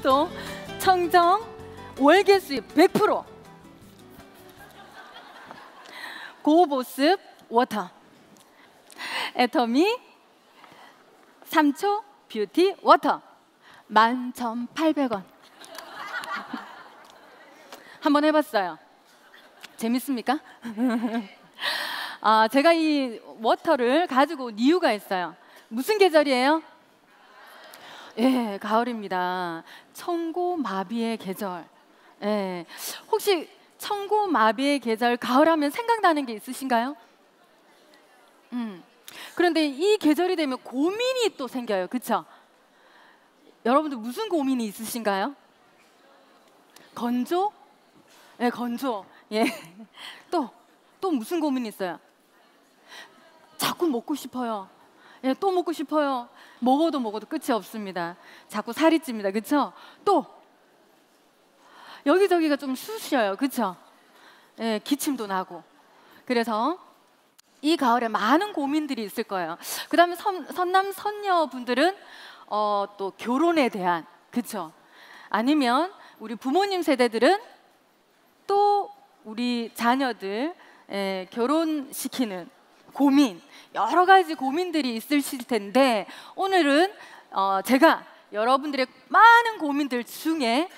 또 청정 월계 수입 100%, 고보습 워터, 애터미 3초 뷰티 워터 11,800원. 한번 해봤어요. 재밌습니까? 제가 이 워터를 가지고 온 이유가 있어요. 무슨 계절이에요? 예, 가을입니다. 천고마비의 계절. 예, 혹시 천고마비의 계절 가을하면 생각나는 게 있으신가요? 그런데 이 계절이 되면 고민이 또 생겨요. 그쵸? 여러분들 무슨 고민이 있으신가요? 건조? 예, 건조. 예. 또 무슨 고민이 있어요? 자꾸 먹고 싶어요. 예, 또 먹고 싶어요. 먹어도 끝이 없습니다. 자꾸 살이 찝니다. 그쵸? 또 여기저기가 좀 쑤셔요. 그쵸? 예, 기침도 나고. 그래서 이 가을에 많은 고민들이 있을 거예요. 그 다음에 선남 선녀분들은 또 결혼에 대한, 그쵸? 아니면 우리 부모님 세대들은 또 우리 자녀들 결혼시키는 고민, 여러 가지 고민들이 있으실 텐데, 오늘은 제가 여러분들의 많은 고민들 중에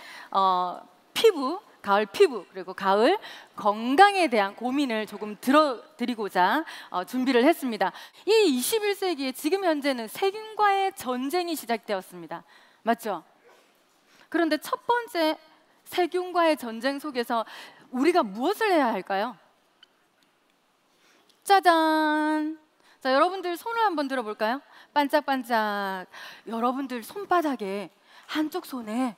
피부, 가을 피부, 그리고 가을 건강에 대한 고민을 조금 들어드리고자 준비를 했습니다. 이 21세기에 지금 현재는 세균과의 전쟁이 시작되었습니다. 맞죠? 그런데 첫 번째 세균과의 전쟁 속에서 우리가 무엇을 해야 할까요? 짜잔! 자, 여러분들 손을 한번 들어볼까요? 반짝반짝. 여러분들 손바닥에, 한쪽 손에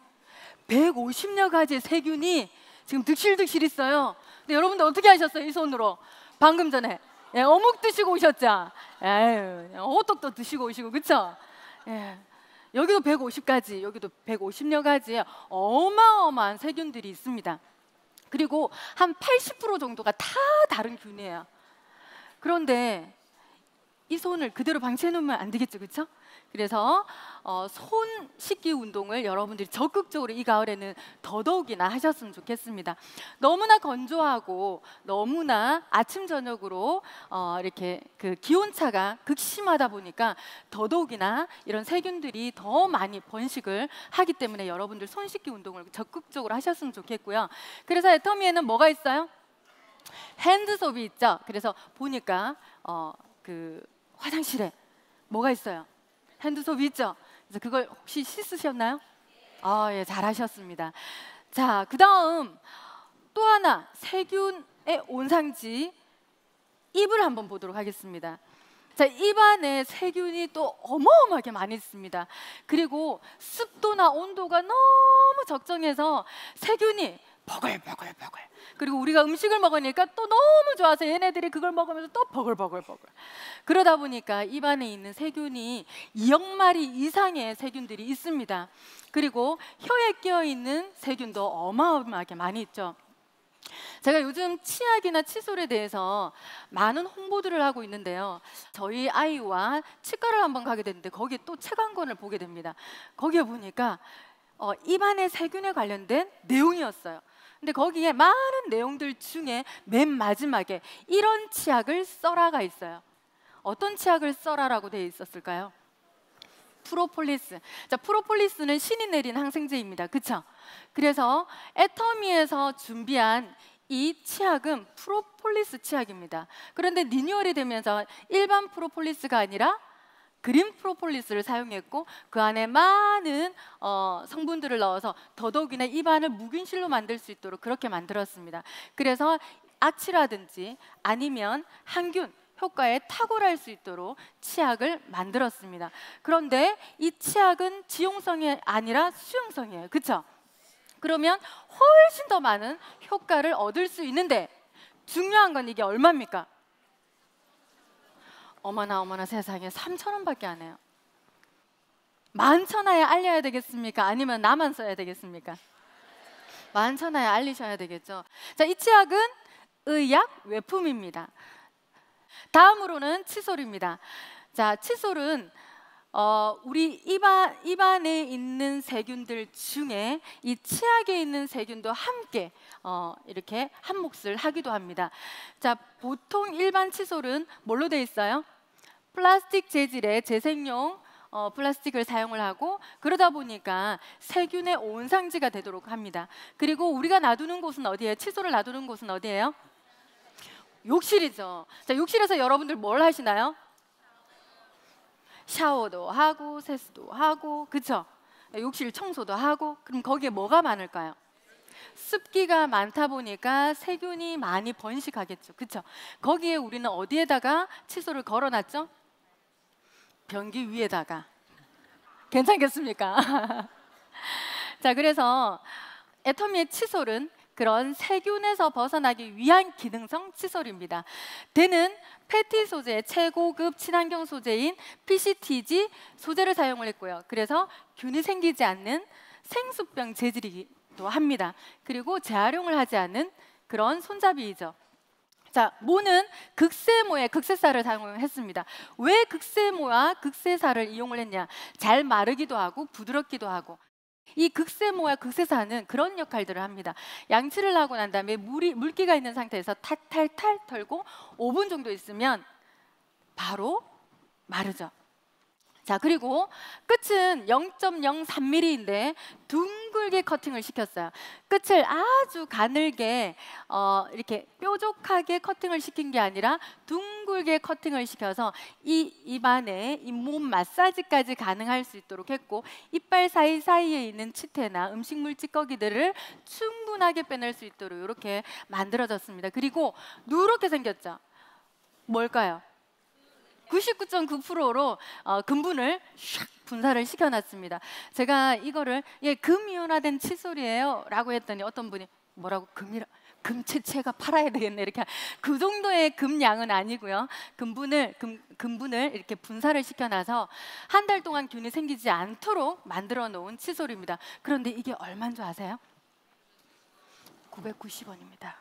150여 가지의 세균이 지금 득실득실 있어요. 근데 여러분들 어떻게 하셨어요? 이 손으로 방금 전에 어묵 드시고 오셨죠? 호떡도 드시고 오시고, 그쵸? 여기도 150가지, 여기도 150여 가지의 어마어마한 세균들이 있습니다. 그리고 한 80% 정도가 다 다른 균이에요. 그런데 이 손을 그대로 방치해 놓으면 안 되겠죠, 그렇죠? 그래서 손 씻기 운동을 여러분들이 적극적으로 이 가을에는 더더욱이나 하셨으면 좋겠습니다. 너무나 건조하고 너무나 아침 저녁으로 이렇게 그 기온차가 극심하다 보니까 더더욱이나 이런 세균들이 더 많이 번식을 하기 때문에 여러분들 손 씻기 운동을 적극적으로 하셨으면 좋겠고요. 그래서 애터미에는 뭐가 있어요? 핸드소비 있죠? 그래서 보니까 그 화장실에 뭐가 있어요? 핸드소비 있죠? 그래서 그걸 혹시 씻으셨나요? 예, 잘하셨습니다. 자, 그 다음 또 하나 세균의 온상지 입을 한번 보도록 하겠습니다. 자, 입 안에 세균이 또 어마어마하게 많이 있습니다. 그리고 습도나 온도가 너무 적정해서 세균이 버글버글버글. 그리고 우리가 음식을 먹으니까 또 너무 좋아서 얘네들이 그걸 먹으면서 또 버글버글버글. 그러다 보니까 입 안에 있는 세균이 2억 마리 이상의 세균들이 있습니다. 그리고 혀에 끼어있는 세균도 어마어마하게 많이 있죠. 제가 요즘 치약이나 칫솔에 대해서 많은 홍보들을 하고 있는데요. 저희 아이와 치과를 한번 가게 됐는데 거기에 또 책 한 권을 보게 됩니다. 거기에 보니까 입 안에 세균에 관련된 내용이었어요. 근데 거기에 많은 내용들 중에 맨 마지막에 이런 치약을 써라가 있어요. 어떤 치약을 써라라고 되어 있었을까요? 프로폴리스. 자, 프로폴리스는 신이 내린 항생제입니다. 그쵸? 그래서 애터미에서 준비한 이 치약은 프로폴리스 치약입니다. 그런데 리뉴얼이 되면서 일반 프로폴리스가 아니라 그린 프로폴리스를 사용했고 그 안에 많은 성분들을 넣어서 더더욱이나 입안을 무균실로 만들 수 있도록 그렇게 만들었습니다. 그래서 악취라든지 아니면 항균 효과에 탁월할 수 있도록 치약을 만들었습니다. 그런데 이 치약은 지용성이 아니라 수용성이에요. 그렇죠? 그러면 훨씬 더 많은 효과를 얻을 수 있는데 중요한 건 이게 얼마입니까? 어머나 세상에 3,000원밖에 안 해요. 만천하에 알려야 되겠습니까? 아니면 나만 써야 되겠습니까? 만천하에 알리셔야 되겠죠. 자, 이 치약은 의약 외품입니다. 다음으로는 칫솔입니다. 자, 칫솔은 우리 입안에 있는 세균들 중에 이 치약에 있는 세균도 함께 이렇게 한 몫을 하기도 합니다. 자, 보통 일반 칫솔은 뭘로 되어 있어요? 플라스틱 재질의 재생용 플라스틱을 사용을 하고, 그러다 보니까 세균의 온상지가 되도록 합니다. 그리고 우리가 놔두는 곳은 어디예요? 칫솔을 놔두는 곳은 어디예요? 욕실이죠. 자, 욕실에서 여러분들 뭘 하시나요? 샤워도 하고 세수도 하고, 그쵸? 욕실 청소도 하고. 그럼 거기에 뭐가 많을까요? 습기가 많다 보니까 세균이 많이 번식하겠죠. 그쵸? 거기에 우리는 어디에다가 칫솔을 걸어놨죠? 변기 위에다가. 괜찮겠습니까? 자, 그래서 애터미의 칫솔은 그런 세균에서 벗어나기 위한 기능성 칫솔입니다. 대는 페티 소재의 최고급 친환경 소재인 PCTG 소재를 사용을 했고요. 그래서 균이 생기지 않는 생수병 재질이기도 합니다. 그리고 재활용을 하지 않는 그런 손잡이이죠. 자, 모는 극세모의 극세사를 사용했습니다. 왜 극세모와 극세사를 이용을 했냐? 잘 마르기도 하고 부드럽기도 하고. 이 극세모와 극세사는 그런 역할들을 합니다. 양치를 하고 난 다음에 물기가 있는 상태에서 탈탈탈 털고 5분 정도 있으면 바로 마르죠. 자, 그리고 끝은 0.03mm인데 둥글게 커팅을 시켰어요. 끝을 아주 가늘게 이렇게 뾰족하게 커팅을 시킨 게 아니라 둥글게 커팅을 시켜서 이 입안에 잇몸 마사지까지 가능할 수 있도록 했고, 이빨 사이사이에 있는 치태나 음식물 찌꺼기들을 충분하게 빼낼 수 있도록 이렇게 만들어졌습니다. 그리고 누렇게 생겼죠. 뭘까요? 99.9%로 금분을 샥 분사를 시켜놨습니다. 제가 이거를 금이온화된 칫솔이에요 라고 했더니 어떤 분이 뭐라고, 금채채가 팔아야 되겠네, 이렇게. 그 정도의 금량은 아니고요. 금분을 이렇게 분사를 시켜놔서 한 달 동안 균이 생기지 않도록 만들어 놓은 칫솔입니다. 그런데 이게 얼마인 줄 아세요? 990원입니다.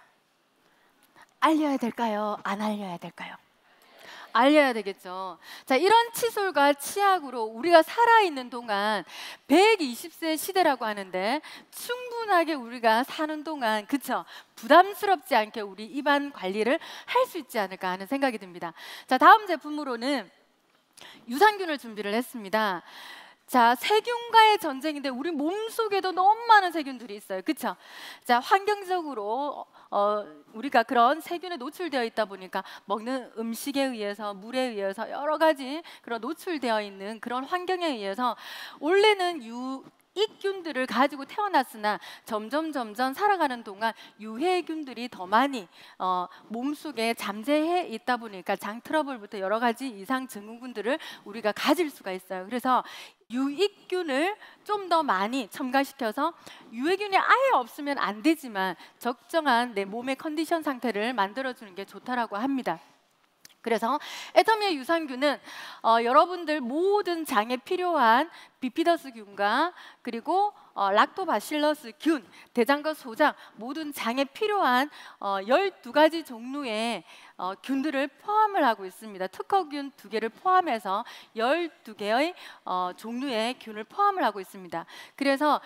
알려야 될까요? 안 알려야 될까요? 알려야 되겠죠. 자, 이런 칫솔과 치약으로 우리가 살아있는 동안 120세 시대라고 하는데 충분하게 우리가 사는 동안, 그쵸? 부담스럽지 않게 우리 입안 관리를 할 수 있지 않을까 하는 생각이 듭니다. 자, 다음 제품으로는 유산균을 준비를 했습니다. 자, 세균과의 전쟁인데 우리 몸속에도 너무 많은 세균들이 있어요. 그쵸? 자, 환경적으로 우리가 그런 세균에 노출되어 있다 보니까 먹는 음식에 의해서, 물에 의해서 여러 가지 그런 노출되어 있는 그런 환경에 의해서 원래는 유익균들을 가지고 태어났으나 점점 살아가는 동안 유해균들이 더 많이 몸속에 잠재해 있다 보니까 장 트러블부터 여러 가지 이상 증후군들을 우리가 가질 수가 있어요. 그래서 유익균을 좀 더 많이 첨가시켜서 유해균이 아예 없으면 안 되지만 적정한 내 몸의 컨디션 상태를 만들어주는 게 좋다라고 합니다. 그래서 애터미의 유산균은 여러분들 모든 장에 필요한 비피더스균과 그리고 락토바실러스 균, 대장과 소장 모든 장에 필요한 12가지 종류의 균들을 포함을 하고 있습니다. 특허균 2개를 포함해서 12개의 종류의 균을 포함을 하고 있습니다. 그래서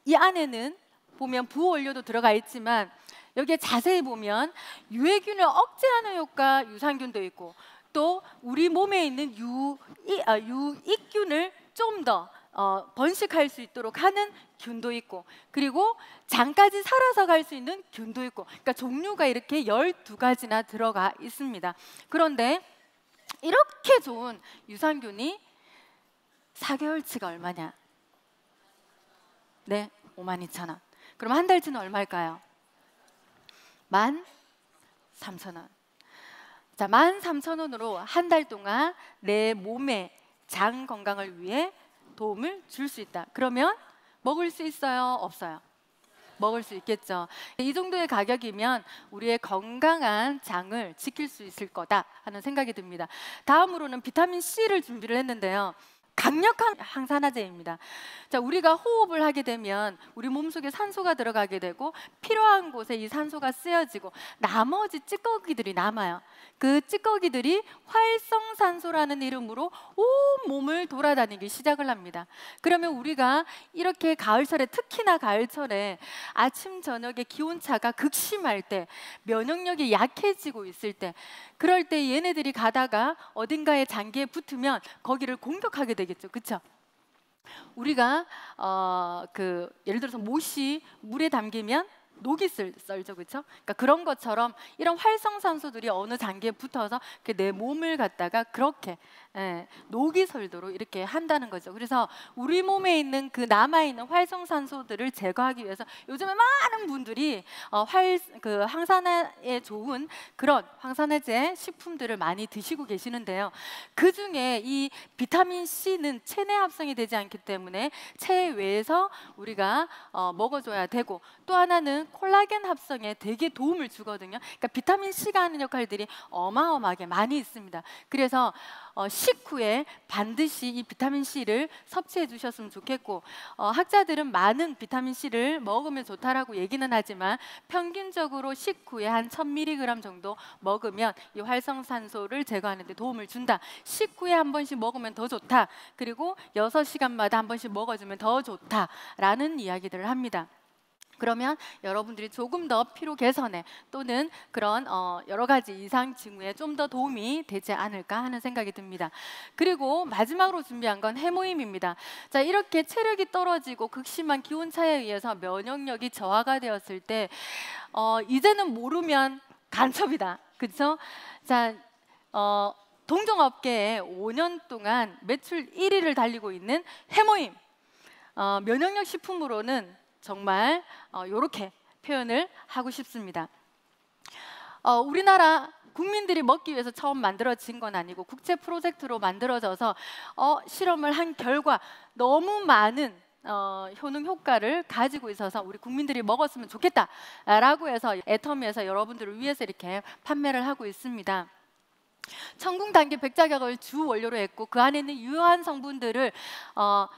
이 안에는 보면 부원료도 들어가 있지만 여기에 자세히 보면 유해균을 억제하는 효과 유산균도 있고, 또 우리 몸에 있는 유익균을 좀 더 번식할 수 있도록 하는 균도 있고, 그리고 장까지 살아서 갈 수 있는 균도 있고, 그러니까 종류가 이렇게 12가지나 들어가 있습니다. 그런데 이렇게 좋은 유산균이 4개월치가 얼마냐? 네, 52,000원. 그럼 한 달치는 얼마일까요? 13,000원. 자, 13,000원으로 한 달 동안 내 몸의 장 건강을 위해 도움을 줄 수 있다. 그러면 먹을 수 있어요? 없어요? 먹을 수 있겠죠. 이 정도의 가격이면 우리의 건강한 장을 지킬 수 있을 거다 하는 생각이 듭니다. 다음으로는 비타민 C를 준비를 했는데요. 강력한 항산화제입니다. 자, 우리가 호흡을 하게 되면 우리 몸속에 산소가 들어가게 되고 필요한 곳에 이 산소가 쓰여지고 나머지 찌꺼기들이 남아요. 그 찌꺼기들이 활성산소라는 이름으로 온 몸을 돌아다니기 시작을 합니다. 그러면 우리가 이렇게 가을철에, 특히나 가을철에 아침 저녁에 기온차가 극심할 때, 면역력이 약해지고 있을 때, 그럴 때 얘네들이 가다가 어딘가에 장기에 붙으면 거기를 공격하게 되겠죠. 그렇죠? 우리가 예를 들어서 못이 물에 담기면 녹이 썰죠, 그렇죠? 그러니까 그런 것처럼 이런 활성산소들이 어느 장기에 붙어서 내 몸을 갖다가 그렇게 녹이 설도록 이렇게 한다는 거죠. 그래서 우리 몸에 있는 그 남아 있는 활성산소들을 제거하기 위해서 요즘에 많은 분들이 항산화에 좋은 그런 항산화제 식품들을 많이 드시고 계시는데요. 그 중에 이 비타민 C는 체내 합성이 되지 않기 때문에 체외에서 우리가 먹어줘야 되고, 또 하나는 콜라겐 합성에 되게 도움을 주거든요. 그러니까 비타민 C가 하는 역할들이 어마어마하게 많이 있습니다. 그래서 식후에 반드시 이 비타민 C를 섭취해 주셨으면 좋겠고, 학자들은 많은 비타민 C를 먹으면 좋다라고 얘기는 하지만 평균적으로 식후에 한 1000mg 정도 먹으면 이 활성산소를 제거하는 데 도움을 준다. 식후에 한 번씩 먹으면 더 좋다. 그리고 6시간마다 한 번씩 먹어주면 더 좋다라는 이야기들을 합니다. 그러면 여러분들이 조금 더 피로 개선에 또는 그런 여러 가지 이상 징후에 좀 더 도움이 되지 않을까 하는 생각이 듭니다. 그리고 마지막으로 준비한 건 해모임입니다. 자, 이렇게 체력이 떨어지고 극심한 기온차에 의해서 면역력이 저하가 되었을 때 이제는 모르면 간첩이다. 그렇죠? 자, 동종업계에 5년 동안 매출 1위를 달리고 있는 해모임. 면역력 식품으로는 정말 이렇게 표현을 하고 싶습니다. 우리나라 국민들이 먹기 위해서 처음 만들어진 건 아니고 국제 프로젝트로 만들어져서 실험을 한 결과 너무 많은 효능 효과를 가지고 있어서 우리 국민들이 먹었으면 좋겠다라고 해서 애터미에서 여러분들을 위해서 이렇게 판매를 하고 있습니다. 천궁단계 백자격을 주 원료로 했고 그 안에 있는 유효한 성분들을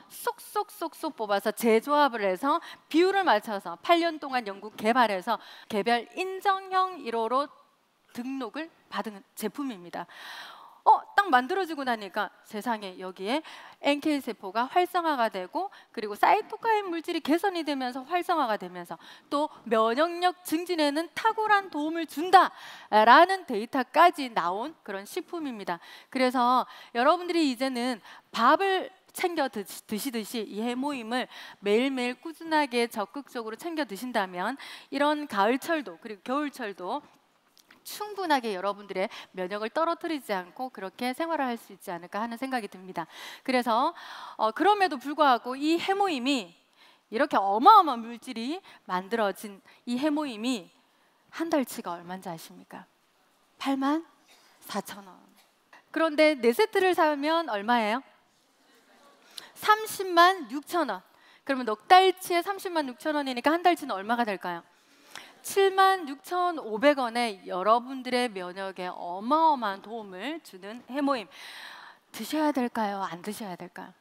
쏙쏙쏙쏙 뽑아서 재조합을 해서 비율을 맞춰서 8년 동안 연구 개발해서 개별 인정형 1호로 등록을 받은 제품입니다. 딱 만들어지고 나니까 세상에 여기에 NK세포가 활성화가 되고, 그리고 사이토카인 물질이 개선이 되면서 활성화가 되면서 또 면역력 증진에는 탁월한 도움을 준다라는 데이터까지 나온 그런 식품입니다. 그래서 여러분들이 이제는 밥을 챙겨 드시듯이 이 해모임을 매일매일 꾸준하게 적극적으로 챙겨 드신다면 이런 가을철도 그리고 겨울철도 충분하게 여러분들의 면역을 떨어뜨리지 않고 그렇게 생활을 할 수 있지 않을까 하는 생각이 듭니다. 그래서 그럼에도 불구하고 이 해모임이 이렇게 어마어마한 물질이 만들어진 이 해모임이 한 달치가 얼마인지 아십니까? 84,000원. 그런데 4세트를 사면 얼마예요? 306,000원. 그러면 넉 달치에 306,000원이니까 한 달치는 얼마가 될까요? 76,500원에 여러분들의 면역에 어마어마한 도움을 주는 해모임. 드셔야 될까요? 안 드셔야 될까요?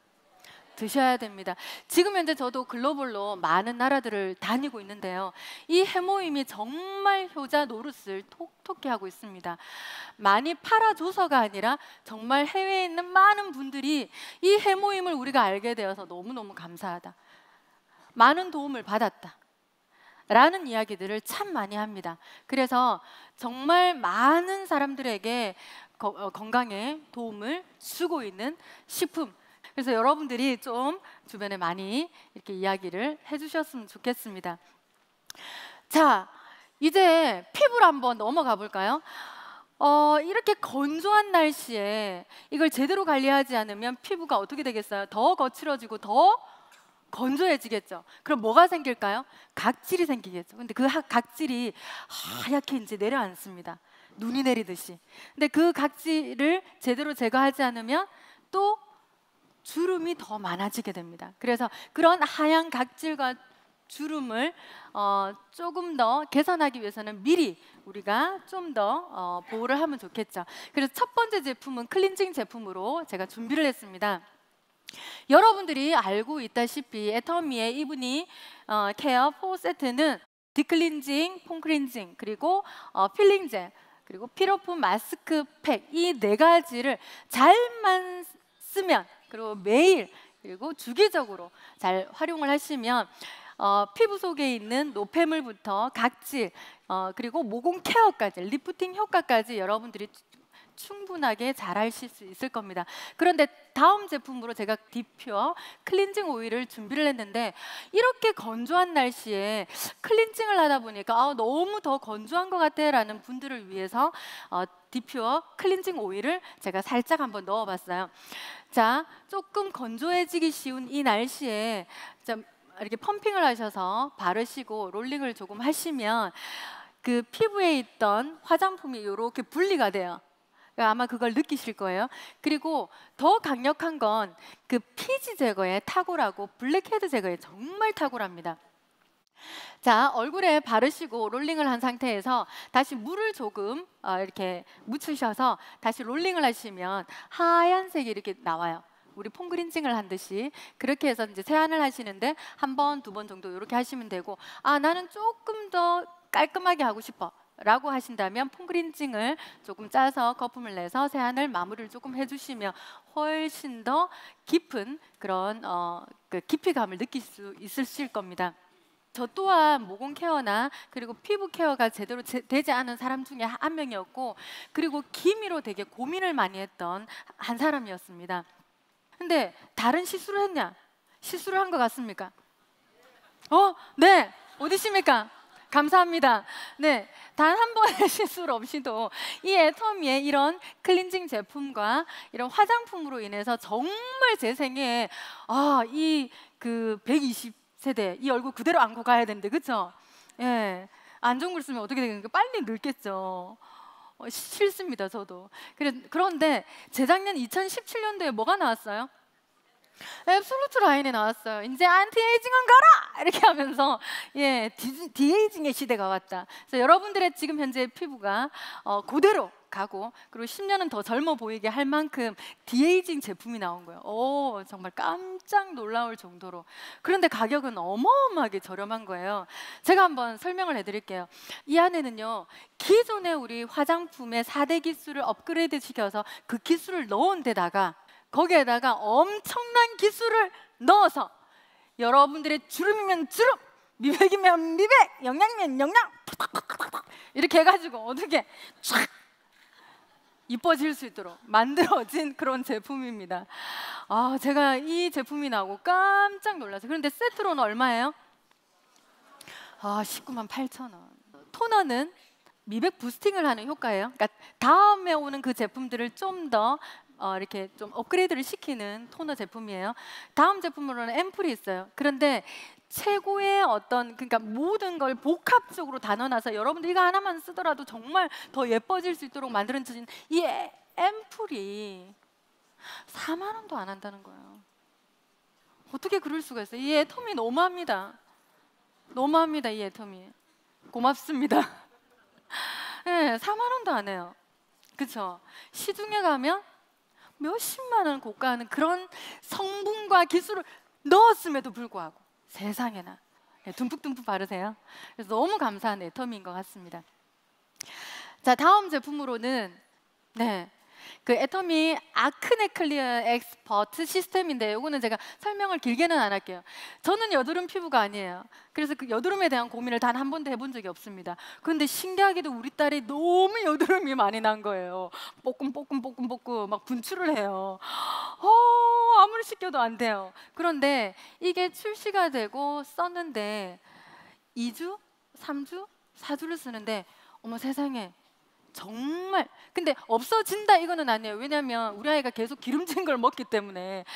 드셔야 됩니다. 지금 현재 저도 글로벌로 많은 나라들을 다니고 있는데요. 이 해모임이 정말 효자 노릇을 톡톡히 하고 있습니다. 많이 팔아줘서가 아니라 정말 해외에 있는 많은 분들이 이 해모임을 우리가 알게 되어서 너무너무 감사하다. 많은 도움을 받았다. 라는 이야기들을 참 많이 합니다. 그래서 정말 많은 사람들에게 건강에 도움을 주고 있는 식품. 그래서 여러분들이 좀 주변에 많이 이렇게 이야기를 해주셨으면 좋겠습니다. 자, 이제 피부로 한번 넘어가 볼까요? 이렇게 건조한 날씨에 이걸 제대로 관리하지 않으면 피부가 어떻게 되겠어요? 더 거칠어지고 더 건조해지겠죠. 그럼 뭐가 생길까요? 각질이 생기겠죠. 근데 그 각질이 하얗게 이제 내려앉습니다. 눈이 내리듯이. 근데 그 각질을 제대로 제거하지 않으면 또 주름이 더 많아지게 됩니다. 그래서 그런 하얀 각질과 주름을 조금 더 개선하기 위해서는 미리 우리가 좀 더 보호를 하면 좋겠죠. 그래서 첫 번째 제품은 클렌징 제품으로 제가 준비를 했습니다. 여러분들이 알고 있다시피 애터미의 이브닝 케어 4세트는 딥클렌징, 폼클렌징, 그리고 필링 젤, 그리고 필오프 마스크팩, 이 네 가지를 잘만 쓰면, 그리고 매일, 그리고 주기적으로 잘 활용을 하시면 피부 속에 있는 노폐물부터 각질, 그리고 모공 케어까지, 리프팅 효과까지 여러분들이 충분하게 잘 하실 수 있을 겁니다. 그런데 다음 제품으로 제가 디퓨어 클렌징 오일을 준비를 했는데, 이렇게 건조한 날씨에 클렌징을 하다 보니까 너무 더 건조한 것 같아 라는 분들을 위해서 디퓨어 클렌징 오일을 제가 살짝 한번 넣어봤어요. 자, 조금 건조해지기 쉬운 이 날씨에 좀 이렇게 펌핑을 하셔서 바르시고 롤링을 조금 하시면 그 피부에 있던 화장품이 이렇게 분리가 돼요. 아마 그걸 느끼실 거예요. 그리고 더 강력한 건 그 피지 제거에 탁월하고 블랙헤드 제거에 정말 탁월합니다. 자, 얼굴에 바르시고 롤링을 한 상태에서 다시 물을 조금 이렇게 묻히셔서 다시 롤링을 하시면 하얀색이 이렇게 나와요. 우리 폼클렌징을 한 듯이. 그렇게 해서 이제 세안을 하시는데 한 번, 두 번 정도 이렇게 하시면 되고, 나는 조금 더 깔끔하게 하고 싶어 라고 하신다면 폼클렌징을 조금 짜서 거품을 내서 세안을 마무리를 조금 해주시면 훨씬 더 깊은 그런 그 깊이감을 느낄 수 있으실 겁니다. 저 또한 모공 케어나 그리고 피부 케어가 제대로 되지 않은 사람 중에 한 명이었고, 그리고 기미로 되게 고민을 많이 했던 한 사람이었습니다. 근데 다른 실수를 했냐? 실수를 한 것 같습니까? 네. 어디십니까? 감사합니다. 네, 단 한 번의 실수 없이도 이 애터미의 이런 클렌징 제품과 이런 화장품으로 인해서 정말 제 생에 이 그 120세대 이 얼굴 그대로 안고 가야 되는데, 그렇죠? 예, 안 좋은 걸 쓰면 어떻게 되겠습니까? 빨리 늙겠죠. 싫습니다, 저도. 그런데 재작년 2017년도에 뭐가 나왔어요? 앱솔루트 라인에 나왔어요. 이제 안티에이징은 가라! 이렇게 하면서 디에이징의 시대가 왔다. 그래서 여러분들의 지금 현재 피부가 그대로 가고, 그리고 10년은 더 젊어 보이게 할 만큼 디에이징 제품이 나온 거예요. 정말 깜짝 놀라울 정도로. 그런데 가격은 어마어마하게 저렴한 거예요. 제가 한번 설명을 해드릴게요. 이 안에는요, 기존의 우리 화장품의 4대 기술을 업그레이드 시켜서 그 기술을 넣은 데다가 거기에다가 엄청난 기술을 넣어서 여러분들의 주름이면 주름, 미백이면 미백, 영양이면 영양 이렇게 해가지고 어떻게 촥 이뻐질 수 있도록 만들어진 그런 제품입니다. 제가 이 제품이 나오고 깜짝 놀랐어요. 그런데 세트로는 얼마예요? 19만 8천 원. 토너는 미백 부스팅을 하는 효과예요. 그러니까 다음에 오는 그 제품들을 좀 더 이렇게 좀 업그레이드를 시키는 토너 제품이에요. 다음 제품으로는 앰플이 있어요. 그런데 최고의 그러니까 모든 걸 복합적으로 다 넣어놔서 여러분들 이거 하나만 쓰더라도 정말 더 예뻐질 수 있도록 만들어진 이 앰플이 4만 원도 안 한다는 거예요. 어떻게 그럴 수가 있어요? 이 애터미 너무합니다. 너무합니다, 이 애터미. 고맙습니다. 네, 4만 원도 안 해요. 그렇죠? 시중에 가면 몇십만 원 고가하는 그런 성분과 기술을 넣었음에도 불구하고 세상에나 듬뿍듬뿍 바르세요. 그래서 너무 감사한 애터미인 것 같습니다. 자, 다음 제품으로는 그 애터미 아크네 클리어 엑스퍼트 시스템인데, 이거는 제가 설명을 길게는 안 할게요. 저는 여드름 피부가 아니에요. 그래서 그 여드름에 대한 고민을 단 한 번도 해본 적이 없습니다. 그런데 신기하게도 우리 딸이 너무 여드름이 많이 난 거예요. 뽀끔 막 분출을 해요. 아무리 씻겨도 안 돼요. 그런데 이게 출시가 되고 썼는데 2주, 3주, 4주를 쓰는데 어머 세상에, 정말. 근데 없어진다 이거는 아니에요. 왜냐하면 우리 아이가 계속 기름진 걸 먹기 때문에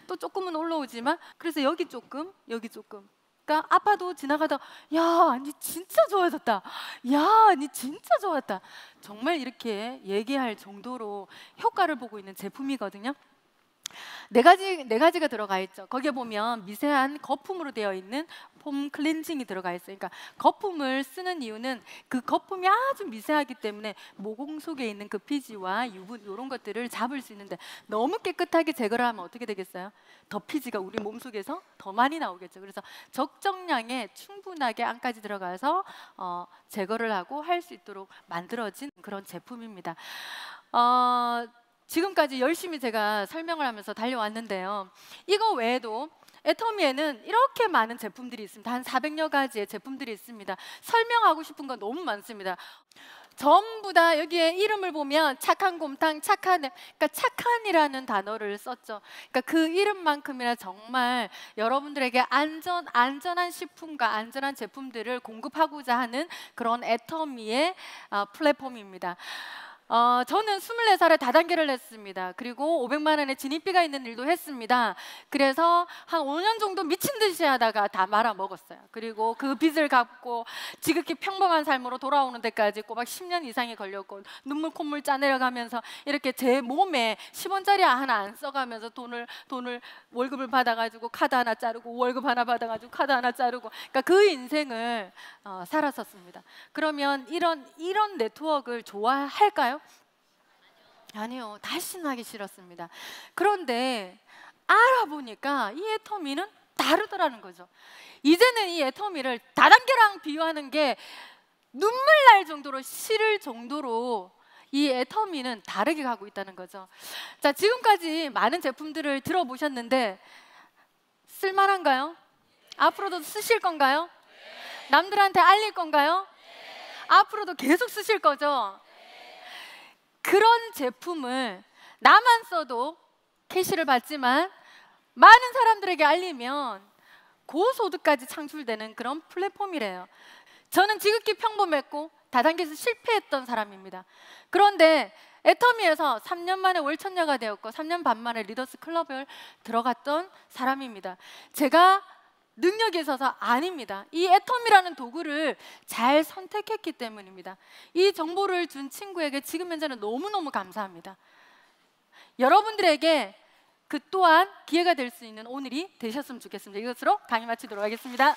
또 조금은 올라오지만, 그래서 여기 조금, 여기 조금. 그러니까 아빠도 지나가다 야, 니 진짜 좋아졌다. 야, 니 진짜 좋았다. 정말 이렇게 얘기할 정도로 효과를 보고 있는 제품이거든요. 네 가지가 들어가 있죠. 거기에 보면 미세한 거품으로 되어 있는 폼 클렌징이 들어가 있어요. 그러니까 거품을 쓰는 이유는 그 거품이 아주 미세하기 때문에 모공 속에 있는 그 피지와 유분 이런 것들을 잡을 수 있는데, 너무 깨끗하게 제거를 하면 어떻게 되겠어요? 더 피지가 우리 몸속에서 더 많이 나오겠죠. 그래서 적정량에 충분하게 안까지 들어가서 제거를 하고 할 수 있도록 만들어진 그런 제품입니다. 지금까지 열심히 제가 설명을 하면서 달려왔는데요. 이거 외에도 애터미에는 이렇게 많은 제품들이 있습니다. 한 400여 가지의 제품들이 있습니다. 설명하고 싶은 건 너무 많습니다. 전부 다 여기에 이름을 보면 착한 곰탕, 착한, 그러니까 착한이라는 단어를 썼죠. 그러니까 그 이름만큼이나 정말 여러분들에게 안전한 식품과 안전한 제품들을 공급하고자 하는 그런 애터미의 플랫폼입니다. 저는 24살에 다단계를 했습니다. 그리고 500만 원의 진입비가 있는 일도 했습니다. 그래서 한 5년 정도 미친 듯이 하다가 다 말아 먹었어요. 그리고 그 빚을 갚고 지극히 평범한 삶으로 돌아오는 데까지 꼬박 10년 이상이 걸렸고, 눈물 콧물 짜내려가면서 이렇게 제 몸에 10원짜리 하나 안 써가면서 돈을 월급을 받아가지고 카드 하나 자르고, 월급 하나 받아가지고 카드 하나 자르고, 그러니까 그 인생을 살았었습니다. 그러면 이런 네트워크를 좋아할까요? 아니요, 다시는 하기 싫었습니다. 그런데 알아보니까 이 애터미는 다르더라는 거죠. 이제는 이 애터미를 다단계랑 비유하는 게 눈물 날 정도로 싫을 정도로 이 애터미는 다르게 가고 있다는 거죠. 자, 지금까지 많은 제품들을 들어보셨는데 쓸만한가요? 앞으로도 쓰실 건가요? 남들한테 알릴 건가요? 앞으로도 계속 쓰실 거죠? 그런 제품을 나만 써도 캐시를 받지만 많은 사람들에게 알리면 고소득까지 창출되는 그런 플랫폼이래요. 저는 지극히 평범했고 다단계에서 실패했던 사람입니다. 그런데 애터미에서 3년 만에 월천녀가 되었고 3년 반 만에 리더스 클럽을 들어갔던 사람입니다. 제가 능력이 있어서 아닙니다. 이 애터미라는 도구를 잘 선택했기 때문입니다. 이 정보를 준 친구에게 지금 현재는 너무너무 감사합니다. 여러분들에게 그 또한 기회가 될 수 있는 오늘이 되셨으면 좋겠습니다. 이것으로 강의 마치도록 하겠습니다.